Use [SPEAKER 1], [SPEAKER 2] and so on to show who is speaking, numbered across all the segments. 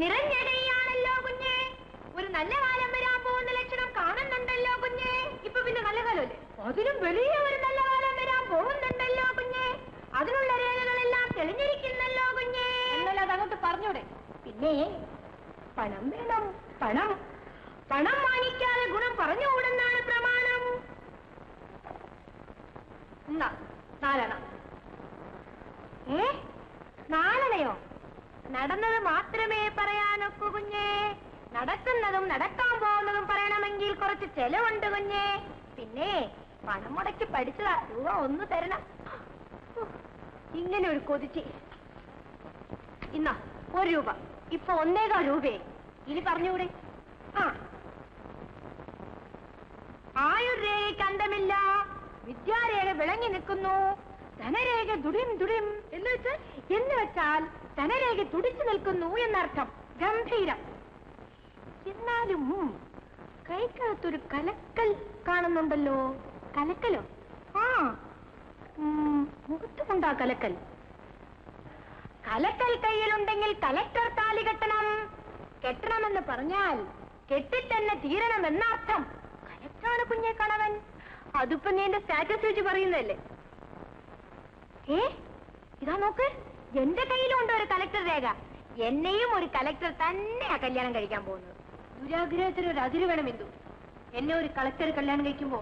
[SPEAKER 1] നിറഞ്ഞടയാണല്ലോ കുഞ്ഞേ. ഒരു നല്ല കാലം വരാൻ പോകുന്ന ലക്ഷണം കാണുന്നുണ്ടല്ലോ കുഞ്ഞേ. ഇപ്പൊ പിന്നെ നല്ല കാലമല്ലേ, അതിനും വലിയ ഒരു നല്ല കാലം വരാൻ പോകുന്നുണ്ടല്ലോ കുഞ്ഞേ. അതിനുള്ള രേഖകളെല്ലാം തെളിഞ്ഞിരിക്കുന്നല്ലോ കുഞ്ഞേ. എന്നല്ല അതങ്ങോട്ട് പറഞ്ഞൂടെ. പിന്നെ പണം വേണം, പണം. പണം വാങ്ങിക്കാതെ ഗുണം പറഞ്ഞുകൂടെന്നാണ് പ്രമാണം. 4 അണ. 4 അണയോ? നടന്നത് മാത്രമേ പറയാനൊക്കൂ കുഞ്ഞേ. നടക്കുന്നതും നടക്കാൻ പോകുന്നതും പറയണമെങ്കിൽ കുറച്ച് ചെലവുണ്ട് കുഞ്ഞേ. പിന്നെ പണം മുടക്കി പഠിച്ചതാ, രൂപ 1 തരണം. ഇങ്ങനെ ഒരു കൊതിച്ച്. 1 രൂപ. ഇപ്പൊ 1.25 രൂപയെ. ഇനി പറഞ്ഞുകൂടെ? ആയുർരേഖയ്ക്ക് അന്തമില്ല, വിദ്യാരേഖ വിളങ്ങി നിൽക്കുന്നു, ധനരേഖ ദുടിം ദുടിം എന്ന് വെച്ചാൽ ധനരേഖ തുടിച്ചു നിൽക്കുന്നു എന്നർത്ഥം. ഗംഭീരം. എന്നാലും കൈക്കകത്തൊരു കലക്കൽ കാണുന്നുണ്ടല്ലോ. കലക്കലോ? മുഖത്തുമുണ്ടാ കലക്കൽ. കലക്കൽ കയ്യിലുണ്ടെങ്കിൽ കലക്ടർ താലി കെട്ടണം. കെട്ടണമെന്ന് പറഞ്ഞാൽ കെട്ടിത്തന്നെ തീരണം എന്നർത്ഥം. കലക്ടറാണ് കുഞ്ഞെ കണവൻ. അതിപ്പോ നീ എന്റെ സ്റ്റാറ്റസ് വെച്ച് പറയുന്നതല്ലേ? ഇതാ നോക്ക്, എന്റെ കയ്യിലുണ്ട് ഒരു കലക്ടർ രേഖ. എന്നെയും ഒരു കലക്ടർ തന്നെയാ കല്യാണം കഴിക്കാൻ പോകുന്നത്. ദുരാഗ്രഹത്തിന് ഒരു അതിര് വേണം. എന്തു എന്നെ ഒരു കളക്ടർ കല്യാണം കഴിക്കുമ്പോ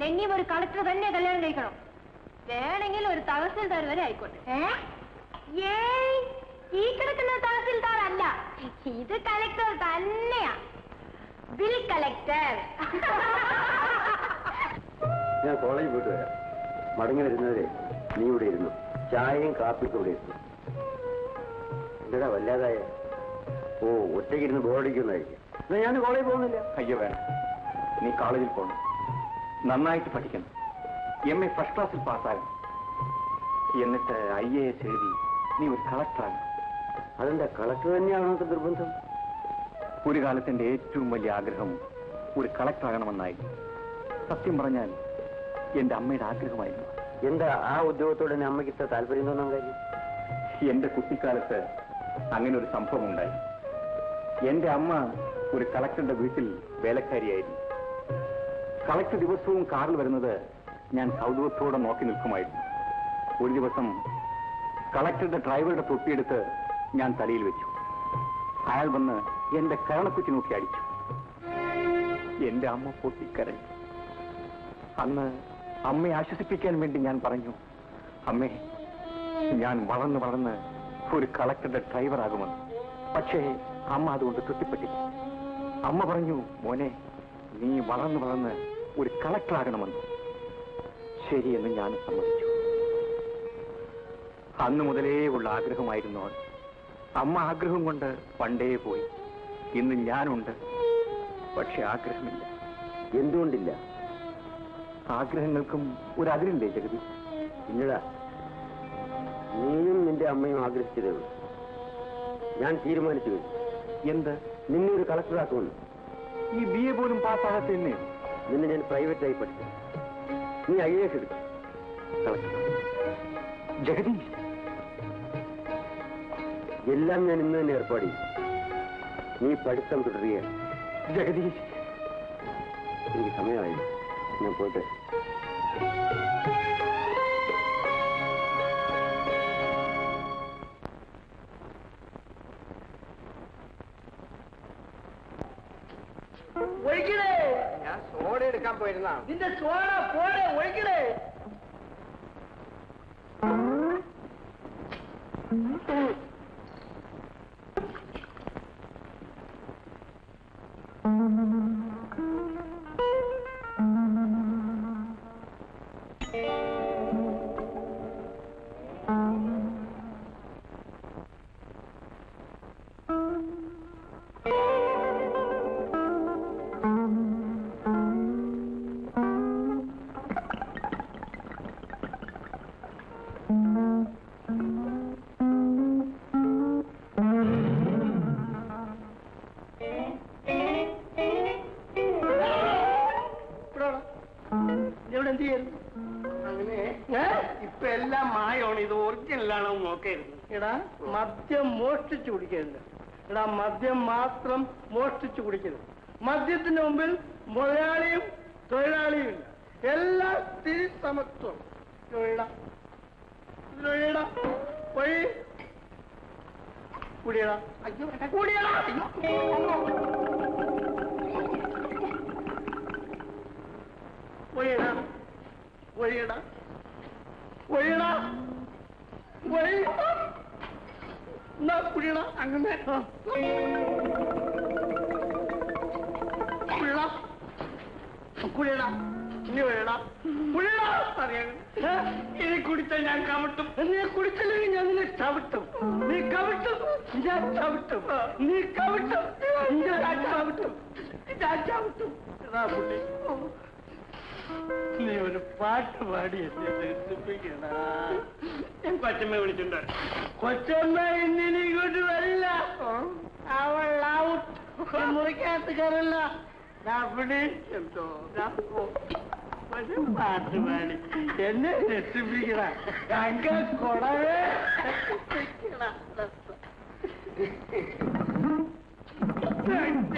[SPEAKER 1] എന്നെയും ഒരു കളക്ടർ തന്നെ കല്യാണം കഴിക്കണം. വേണമെങ്കിൽ ഒരു തഹസിൽദാർ വരെ ആയിക്കോട്ടെ. ഈ കിടക്കുന്ന തഹസിൽദാർ അല്ല, ഇത് കളക്ടർ തന്നെയാ. Bill collector.
[SPEAKER 2] ഞാൻ കോളേജിൽ പോയിട്ട് വരാം. മടങ്ങി വരുന്നവരെ നീ ഇവിടെ ഇരുന്നു, ചായയും കാപ്പിക്കും ഇവിടെ ഇരുന്നു. എന്താ വല്ലാതായ? ഒറ്റയ്ക്കിരുന്ന് ബോറടിക്കുന്നതായിരിക്കും. എന്നാ ഞാൻ കോളേജിൽ പോകുന്നില്ല.
[SPEAKER 3] അയ്യോ വേണം, നീ കോളേജിൽ പോകണം, നന്നായിട്ട് പഠിക്കണം, MA ഫസ്റ്റ് ക്ലാസ്സിൽ പാസ്സാകണം, എന്നിട്ട് IAS എഴുതി നീ ഒരു കളക്ടറാകണം.
[SPEAKER 2] അതെന്താ കളക്ടർ തന്നെയാണോ നിർബന്ധം?
[SPEAKER 3] ഒരു കാലത്ത് എൻ്റെ ഏറ്റവും വലിയ ആഗ്രഹം ഒരു കളക്ടറാകണമെന്നായിരുന്നു. സത്യം പറഞ്ഞാൽ എൻ്റെ അമ്മയുടെ ആഗ്രഹമായിരുന്നു.
[SPEAKER 2] എന്താ ആ ഉദ്യോഗത്തോടെ അമ്മയ്ക്ക് ഇത്ര താല്പര്യം തോന്നാൻ കാര്യം?
[SPEAKER 3] എൻ്റെ കുട്ടിക്കാലത്ത് അങ്ങനെ ഒരു സംഭവം ഉണ്ടായി. എൻ്റെ അമ്മ ഒരു കളക്ടറുടെ വീട്ടിൽ വേലക്കാരിയായിരുന്നു. കളക്ടർ ദിവസവും കാറിൽ വരുന്നത് ഞാൻ കൗതുകത്തോടെ നോക്കി നിൽക്കുമായിരുന്നു. ഒരു ദിവസം കളക്ടറുടെ ഡ്രൈവറുടെ തൊപ്പിയെടുത്ത് ഞാൻ തലയിൽ വെച്ചു. അയാൾ വന്ന് എന്റെ കരണക്കുറ്റി നോക്കി അടിച്ചു. എന്റെ അമ്മ പൊട്ടിക്കരഞ്ഞു. അന്ന് അമ്മയെ ആശ്വസിപ്പിക്കാൻ വേണ്ടി ഞാൻ പറഞ്ഞു, അമ്മേ, ഞാൻ വളർന്ന് വളർന്ന് ഒരു കളക്ടറുടെ ഡ്രൈവറാകുമെന്ന്. പക്ഷേ അമ്മ അതുകൊണ്ട് തൃപ്തിപ്പെട്ടില്ല. അമ്മ പറഞ്ഞു, മോനെ, നീ വളർന്ന് വളർന്ന് ഒരു കളക്ടറാകണമെന്ന്. ശരിയെന്ന് ഞാൻ സമ്മതിച്ചു. അന്നു മുതലേ ഉള്ള ആഗ്രഹമായിരുന്നു അത്. അമ്മ ആഗ്രഹം കൊണ്ട് പണ്ടേ പോയി. ഇന്ന് ഞാനുണ്ട്, പക്ഷെ ആഗ്രഹമില്ല.
[SPEAKER 2] എന്തുകൊണ്ടില്ല?
[SPEAKER 3] ആഗ്രഹങ്ങൾക്കും ഒരു അതിരില്ലേ ജഗതി?
[SPEAKER 2] ഇല്ലടാ, നീയും നിന്റെ അമ്മയും ആഗ്രഹിച്ചതേ ഉള്ളൂ. ഞാൻ തീരുമാനിച്ചു കഴിഞ്ഞു.
[SPEAKER 3] എന്ത്?
[SPEAKER 2] നിന്നെ ഒരു കളക്ടറാക്കുമെന്ന്.
[SPEAKER 3] ഈ BA പോലും പാസ്സാകാത്ത എന്നെ
[SPEAKER 2] നിന്നെ ഞാൻ പ്രൈവറ്റായി പഠിച്ചു. നീ IAS എടുക്കും.
[SPEAKER 3] ജഗദീഷ്,
[SPEAKER 2] എല്ലാം ഞാൻ ഇന്ന് തന്നെ ഏർപ്പാട് ചെയ്യും. നീ പഠിത്തം തുടരുകയാണ്.
[SPEAKER 3] ജഗദീഷ്,
[SPEAKER 2] എനിക്ക് സമയമായി. ഞാൻ പോട്ടെ.
[SPEAKER 4] ഒഴിക്കണേ. ഞാൻ സോഡ എടുക്കാൻ പോയിരുന്ന നിന്റെ സോഡ പോടെ ഒഴിക്കണേ. ഇപ്പൊ എല്ലാം മായമാണ്. ഇത് ഒറിജിനലാണോ നോക്കരുത്. എടാ, മദ്യം മോഷ്ടിച്ചു കുടിക്കരുത്. എടാ മദ്യം മാത്രം മോഷ്ടിച്ചു കുടിക്കരുത്. മദ്യത്തിന് മുമ്പിൽ മുതലാളിയും തൊഴിലാളിയും ഇല്ല. എല്ലാ സ്ത്രീ സമത്വം. പോയി കുടിയടാ. കുടിയടാ. പോയിടാ. പോയിടാ. പോയിടാ. പോയി കുടിയടാ. അങ്ങനെ കുടിയടാ. കുടിയടാ. ഇനി വേടാ. കുടിയടാ. ഇനി കുടിച്ചാൽ ഞാൻ കവിട്ടും. നീ കുടിച്ചില്ലെങ്കിൽ ഞാൻ നിന്നെ ചവിട്ടും. നീ കവിട്ടും ഞാൻ ചവിട്ടും. നീ കവിട്ടും ഞാൻ ചവിട്ടും. ഞാൻ ചവിട്ടും. എടാ കുട്ടി, നീ ഒരു പാട്ട് പാടി എന്നെ രസിപ്പിക്കണ. ഞാൻ കൊച്ചമ്മ വിളിച്ചിട്ടുണ്ട്. കൊച്ചമ്മ ഇന്നിനി ഇങ്ങോട്ട് വരില്ല. അവൾ മുറിക്കകത്ത് കയറില്ല. എന്തോ പാട്ട് പാടി എന്നെ രസിപ്പിക്കണ. കൊടവേ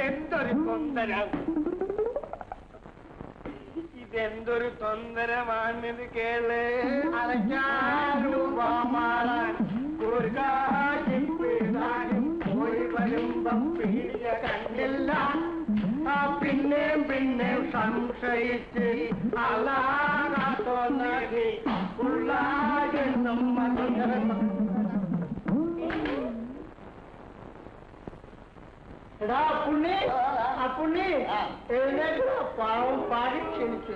[SPEAKER 4] എന്തൊരു തൊന്തരം. ഇതെന്തൊരു തൊന്തരമാണിത് കേള്. അരക്കാരൂപമാറാൻ ഒരു കാശിപ്പിടാനും പോയി വരുമ്പം പീഡിയ കണ്ടില്ല. പിന്നെയും പിന്നെയും സംശയിച്ച് അലാകാത്തോ നദി ഉള്ളായെന്നും എടാ പുണ്ണി, ആ പുണ്ണി എഴുന്നേക്കടാ. പാവം പാടി ക്ഷണിച്ചു.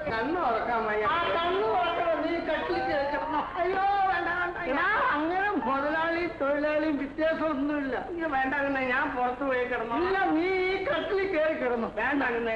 [SPEAKER 4] കണ്ണു തുറക്കാൻ വയ്യ. ആ കണ്ണു തുറക്കണം. നീ കട്ടിൽ കേൾക്കണം. അയ്യോ വേണ്ട വേണ്ട. അങ്ങനെ മുതലാളിയും തൊഴിലാളിയും വ്യത്യാസമൊന്നുമില്ല. നീ വേണ്ട അങ്ങനെ. ഞാൻ പുറത്തു പോയി കിടന്നു. ഇല്ല, നീ ഈ കട്ടിൽ കയറി കിടന്നു. വേണ്ട അങ്ങനെ.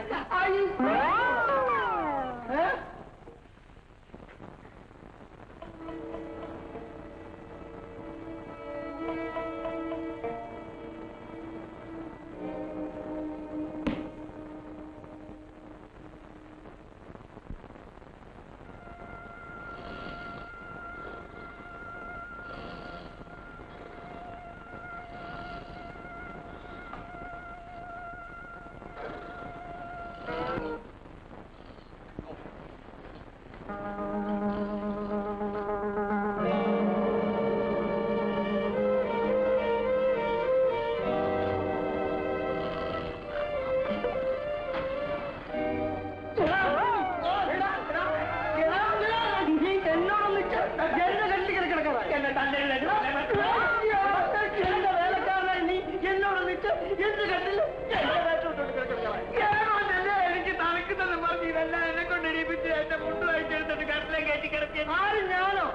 [SPEAKER 4] എനിക്ക് തണുക്കുന്നത് പറഞ്ഞ് ഇതെല്ലാം എന്നെ കൊണ്ട് ഇടിപ്പിച്ച് എന്റെ മുണ്ട് വായിച്ചെടുത്തിട്ട് കട്ടിലെ കയറ്റി കിടത്തി. ആരും ഞാനോ?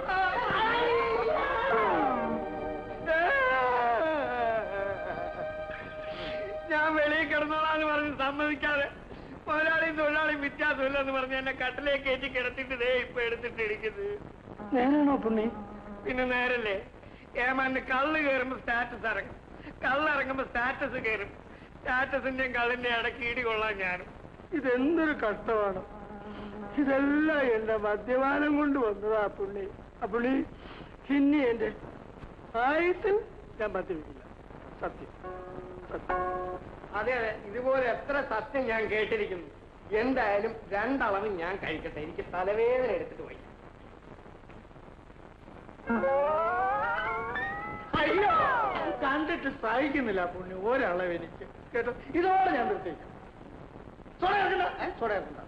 [SPEAKER 4] ഞാൻ വെളിയിൽ കിടന്നോളാന്ന് പറഞ്ഞ് സമ്മതിക്കാതെ മുതലാളിയും തൊഴിലാളിയും വ്യത്യാസമില്ലെന്ന് പറഞ്ഞ് എന്നെ കട്ടിലെ കയറ്റി കിടത്തിട്ട് ദേ ഇപ്പൊ എടുത്തിട്ട് ഇരിക്കുന്നത്. നേരാണോ പുണ്ണി? പിന്നെ നേരല്ലേ. ഏമാന്റെ കള്ള് കയറുമ്പോ സ്റ്റാറ്റസ് ഇറങ്ങും, കള്ളിറങ്ങുമ്പോ സ്റ്റാറ്റസ് കയറും. സ്റ്റാറ്റസിന്റെയും കള്ളിന്റെ ഇടയ്ക്ക് ഇടി കൊള്ളാൻ ഞാനും. ഇതെന്തൊരു കഷ്ടമാണ്. ഇതെല്ലാം എന്റെ മദ്യപാനം കൊണ്ട് വന്നതാ പുള്ളി. പുള്ളി ഇനി എന്റെ ആയുസിൽ ഞാൻ മദ്യപിക്കില്ല. സത്യം സത്യം. അതെ അതെ, ഇതുപോലെ എത്ര സത്യം ഞാൻ കേട്ടിരിക്കുന്നു. എന്തായാലും രണ്ടളവ് ഞാൻ കഴിക്കട്ടെ. എനിക്ക് തലവേദന എടുത്തിട്ട് പോയി. അയ്യോ, കണ്ടിട്ട് സഹിക്കുന്നില്ല പുണ്യ. ഒരളവ് എനിക്ക് കേട്ടോ. ഇതോടെ ഞാൻ നിർത്തിക്കാം. സോഡ ഇറക്കണ്ട.